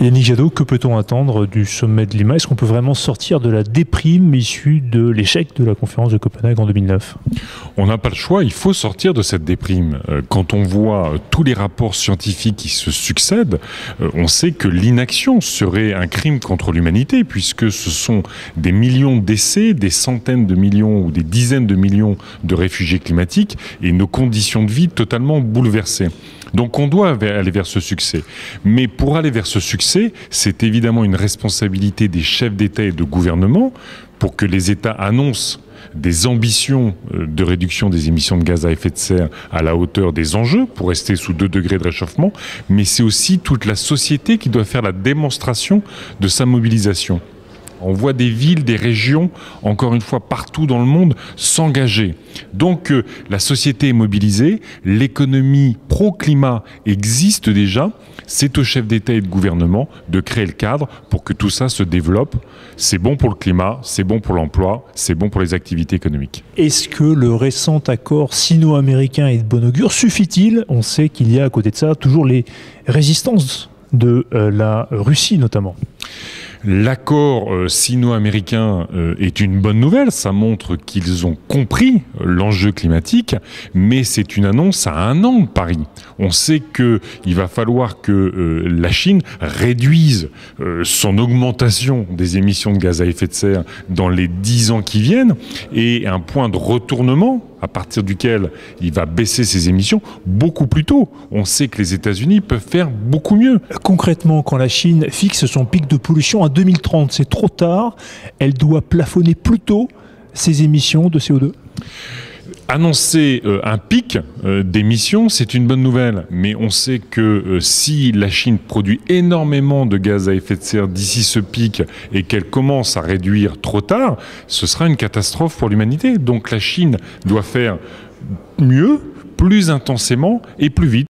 Yannick Jadot, que peut-on attendre du sommet de Lima? Est-ce qu'on peut vraiment sortir de la déprime issue de l'échec de la conférence de Copenhague en 2009? On n'a pas le choix, il faut sortir de cette déprime. Quand on voit tous les rapports scientifiques qui se succèdent, on sait que l'inaction serait un crime contre l'humanité, puisque ce sont des millions de décès, des centaines de millions ou des dizaines de millions de réfugiés climatiques et nos conditions de vie totalement bouleversées. Donc on doit aller vers ce succès. Mais pour aller vers ce succès, c'est évidemment une responsabilité des chefs d'État et de gouvernement pour que les États annoncent des ambitions de réduction des émissions de gaz à effet de serre à la hauteur des enjeux pour rester sous 2 degrés de réchauffement. Mais c'est aussi toute la société qui doit faire la démonstration de sa mobilisation. On voit des villes, des régions, encore une fois partout dans le monde, s'engager. Donc la société est mobilisée, l'économie pro-climat existe déjà. C'est aux chefs d'État et de gouvernement de créer le cadre pour que tout ça se développe. C'est bon pour le climat, c'est bon pour l'emploi, c'est bon pour les activités économiques. Est-ce que le récent accord sino-américain est de bon augure? Suffit-il? On sait qu'il y a à côté de ça toujours les résistances de la Russie notamment. L'accord sino-américain est une bonne nouvelle, ça montre qu'ils ont compris l'enjeu climatique, mais c'est une annonce à 1 an de Paris. On sait qu'il va falloir que la Chine réduise son augmentation des émissions de gaz à effet de serre dans les 10 ans qui viennent, et un point de retournement à partir duquel il va baisser ses émissions beaucoup plus tôt. On sait que les États-Unis peuvent faire beaucoup mieux. Concrètement, quand la Chine fixe son pic de pollution à 2030, c'est trop tard. Elle doit plafonner plus tôt ses émissions de CO2. Annoncer un pic d'émissions, c'est une bonne nouvelle. Mais on sait que si la Chine produit énormément de gaz à effet de serre d'ici ce pic et qu'elle commence à réduire trop tard, ce sera une catastrophe pour l'humanité. Donc la Chine doit faire mieux, plus intensément et plus vite.